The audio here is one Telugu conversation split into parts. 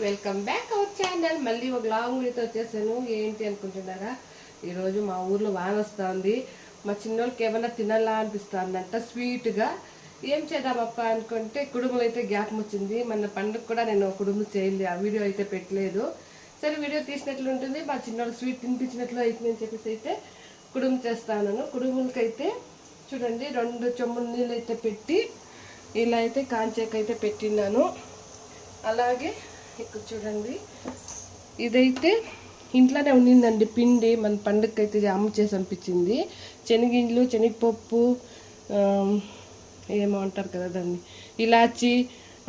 Welcome back our channel. మళ్ళీ ఒక లాంగ్ వీడియోతో వచ్చేసాను. ఏంటి అనుకుంటున్నారా, ఈరోజు మా ఊర్లో వాన వస్తుంది. మా చిన్నోళ్ళకి ఏమన్నా తినాలా అనిపిస్తుందంట స్వీట్గా. ఏం చేద్దామప్ప అనుకుంటే కుడుములు అయితే జ్ఞాపకం వచ్చింది. మన పండుగ కూడా నేను కుడుములు చేయలేదు, ఆ వీడియో అయితే పెట్టలేదు. సరే వీడియో తీసినట్లు ఉంటుంది, మా చిన్నోళ్ళకి స్వీట్ తినిపించినట్లు అవుతుందని చెప్పేసి అయితే కుడుము చేస్తాను. కుడుములకైతే చూడండి 2 చెంబుల నీళ్ళు అయితే పెట్టి ఇలా అయితే కాంచేకైతే పెట్టినాను. అలాగే ఇక్కడ చూడండి, ఇదైతే ఇంట్లోనే ఉండిందండి పిండి. మన పండుగకి అయితే అమ్మ చేసి పంపించింది. శనగింజలు, శనగపప్పు, ఏమో అంటారు కదా దాన్ని, ఇలాచి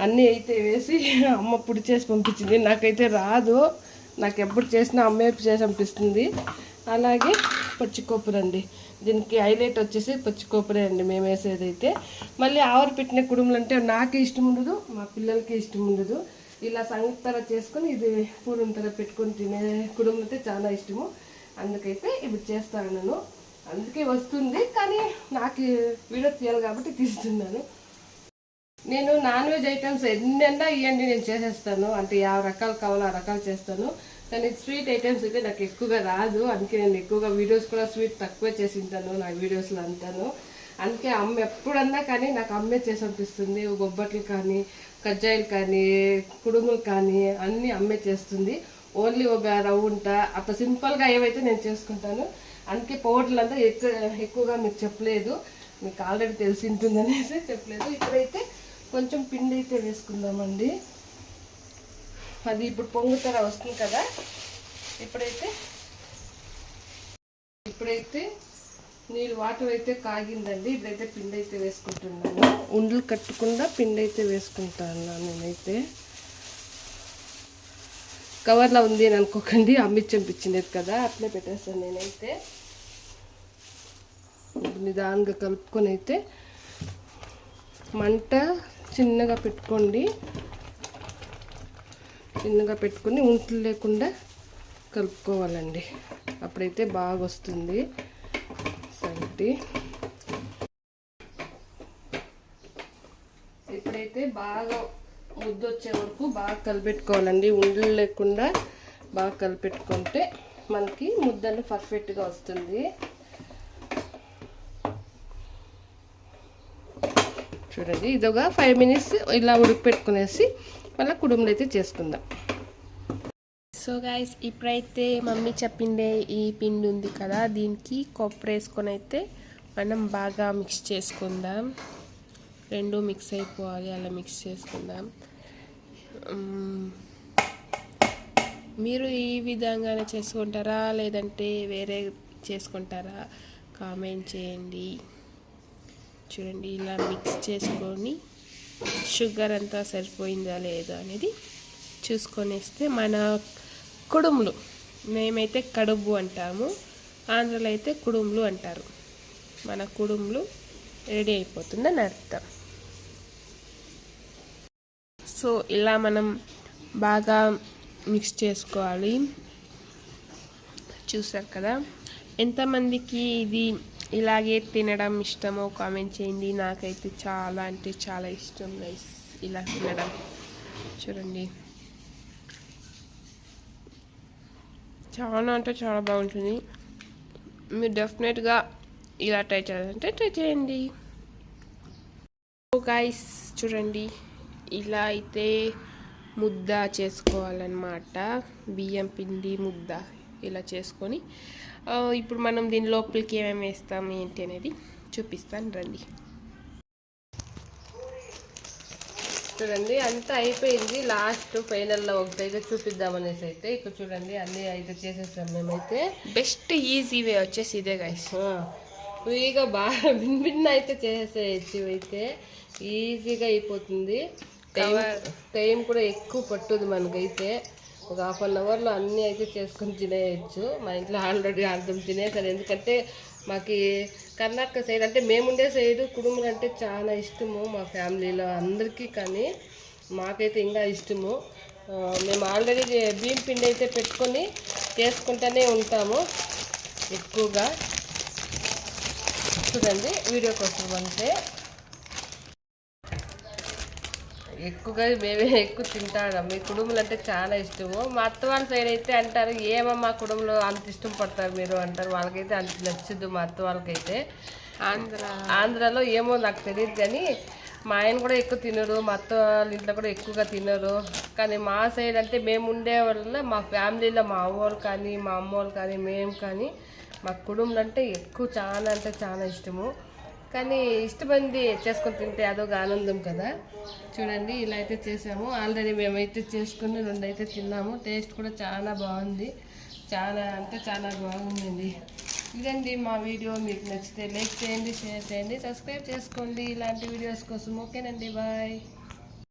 అన్నీ అయితే వేసి అమ్మ పొడి చేసి పంపించింది. నాకైతే రాదు, నాకు ఎప్పుడు చేసినా అమ్మే చేసి పంపిస్తుంది. అలాగే పచ్చికొబ్బరి అండి, దీనికి హైలైట్ వచ్చేసి పచ్చికొబ్బరి అండి మేము వేసేదైతే. మళ్ళీ ఆవరు పెట్టిన కుడుములు అంటే నాకే ఇష్టం ఉండదు, మా పిల్లలకి ఇష్టం ఉండదు. ఇలా సంగతర చేసుకొని ఇది పూరంతర పెట్టుకొని తినే కుడుములు అయితే చాలా ఇష్టము. అందుకైతే ఇప్పుడు చేస్తాను నేను. అందుకే వస్తుంది, కానీ నాకు వీడియో తీయాలి కాబట్టి తీస్తున్నాను. నేను నాన్ వెజ్ ఐటమ్స్ ఎన్నెన్నా ఇవ్వండి నేను చేసేస్తాను. అంటే 50 రకాలు కావాలో ఆ రకాలు చేస్తాను. కానీ స్వీట్ ఐటమ్స్ అయితే నాకు ఎక్కువగా రాదు. అందుకే నేను ఎక్కువగా వీడియోస్ కూడా స్వీట్ తక్కువే చేసి ఉంటాను నా వీడియోస్లో అంటాను. అందుకే అమ్మ ఎప్పుడన్నా కానీ నాకు అమ్మే చేసి పంపిస్తుంది. బొబ్బట్లు కానీ, కజ్జాయిలు కానీ, కుడుములు కానీ అన్నీ అమ్మే చేస్తుంది. ఓన్లీ ఒక రవ్వుంట అట్లా సింపుల్గా ఏవైతే నేను చేసుకుంటాను. అందుకే పౌడర్లు అంతా ఎక్కువగా మీకు చెప్పలేదు, మీకు ఆల్రెడీ తెలిసి ఉంటుందనేసి చెప్పలేదు. ఇప్పుడైతే కొంచెం పిండి అయితే వేసుకుందామండి. అది ఇప్పుడు పొంగుతర వస్తుంది కదా. ఇప్పుడైతే నీళ్ళు వాటర్ అయితే కాగిందండి. ఇప్పుడైతే పిండి అయితే వేసుకుంటున్నాను. ఉండలు కట్టకుండా పిండి అయితే వేసుకుంటాను నేనైతే. కవర్లో ఉంది అని అనుకోకండి, అమ్మిచ్చింది కదా, అట్లే పెట్టేస్తాను నేనైతే. నిదానంగా కలుపుకొని అయితే మంట చిన్నగా పెట్టుకోండి. చిన్నగా పెట్టుకొని ఉంటలు లేకుండా కలుపుకోవాలండి, అప్పుడైతే బాగా వస్తుంది సంగటి. ఇప్పుడైతే బాగా ముద్ద వచ్చే వరకు బాగా కలిపెట్టుకోవాలండి. ఉండలు లేకుండా బాగా కలిపెట్టుకుంటే మనకి ముద్దను పర్ఫెక్ట్గా వస్తుంది. చూడండి, ఇదొక 5 మినిట్స్ ఇలా ఉడకపెట్టుకునేసి మళ్ళీ కుడుములు అయితే చేసుకుందాం. సో గైస్, ఇప్పుడైతే మమ్మీ చెప్పిండే ఈ పిండి ఉంది కదా, దీనికి కొబ్బరి వేసుకొని అయితే మనం బాగా మిక్స్ చేసుకుందాం. 2 మిక్స్ అయిపోవాలి, అలా మిక్స్ చేసుకుందాం. మీరు ఈ విధంగానే చేసుకుంటారా లేదంటే వేరే చేసుకుంటారా కామెంట్ చేయండి. చూడండి, ఇలా మిక్స్ చేసుకొని షుగర్ అంతా సరిపోయిందా లేదా అనేది చూసుకొనేస్తే మన కుడుములు, మేమైతే కడుబు అంటాము, ఆంధ్రలో అయితే కుడుములు అంటారు. మన కుడుములు రెడీ అయిపోతుందని అర్థం. సో ఇలా మనం బాగా మిక్స్ చేసుకోవాలి. చూసారు కదా, ఎంతమందికి ఇది ఇలాగే తినడం ఇష్టమో కామెంట్ చేయండి. నాకైతే చాలా అంటే చాలా ఇష్టం నైస్ ఇలా తినడం. చూడండి, చాలా అంటే చాలా బాగుంటుంది. మీరు డెఫినెట్గా ఇలా ట్రై చేయాలంటే ట్రై చేయండి. గైస్ చూడండి, ఇలా అయితే ముద్ద చేసుకోవాలన్నమాట. బియ్యం పిండి ముద్ద ఇలా చేసుకొని ఇప్పుడు మనం దీని లోపలికి ఏమేమి వేస్తాం ఏంటి అనేది చూపిస్తాను రండి. చూడండి, అంతా అయిపోయింది. లాస్ట్ ఫైనల్లో ఒకటైతే చూపిద్దామనేసి అయితే ఇక్కడ చూడండి అన్నీ అయితే చేసేసాం మేమైతే. బెస్ట్ ఈజీ వే వచ్చేసి ఇదే గైస్. ఫ్రీగా బాగా భిన్న అయితే చేసేసేయచ్చు. ఇవైతే ఈజీగా అయిపోతుంది. టైం కూడా ఎక్కువ పట్టుదు మనకైతే. ఒక 1/2 అవర్లో అన్నీ అయితే చేసుకొని తినేయచ్చు. మా ఇంట్లో ఆల్రెడీ అర్థం తినేసారు. ఎందుకంటే మాకు కర్ణాటక సైడ్ అంటే మేముండే సైడు కుడుములు అంటే చాలా ఇష్టము మా ఫ్యామిలీలో అందరికీ. కానీ మాకైతే ఇంకా ఇష్టము. మేము ఆల్రెడీ బియ్యం పిండి అయితే పెట్టుకొని చేసుకుంటూనే ఉంటాము ఎక్కువగా. చూడండి, వీడియో కోసం అంటే ఎక్కువగా మేమే ఎక్కువ తింటాం. మీ కుటుంబాలు అంటే చాలా ఇష్టము. మా అత్త వాళ్ళ సైడ్ అయితే అంటారు, ఏమమ్మా కుటుంబంలో అంత ఇష్టం పడతారు మీరు అంటారు. వాళ్ళకైతే అంత నచ్చదు. మా అత్త వాళ్ళకైతే ఆంధ్రాలో ఏమో నాకు తెలియదు, కానీ మా ఆయన కూడా ఎక్కువ తినరు, మా అత్త వాళ్ళ ఇంట్లో కూడా ఎక్కువగా తినరు. కానీ మా సైడ్ అంటే మేము ఉండే వల్ల మా ఫ్యామిలీలో మా అవ్వోళ్ళు కానీ మా అమ్మోళ్ళు కానీ మేము కానీ మా కుటుంబంలో అంటే ఎక్కువ చాలా అంటే చాలా ఇష్టము. కానీ ఇష్టమంది చేసుకొని తింటే అదొక ఆనందం కదా. చూడండి ఇలా అయితే చేసాము. ఆల్రెడీ మేమైతే చేసుకుని 2 అయితే తిన్నాము. టేస్ట్ కూడా చాలా బాగుంది, చాలా అంటే చాలా బాగుందండి. ఇదండి మా వీడియో. మీకు నచ్చితే లైక్ చేయండి, షేర్ చేయండి, సబ్స్క్రైబ్ చేసుకోండి ఇలాంటి వీడియోస్ కోసం. ఓకేనండి, బాయ్.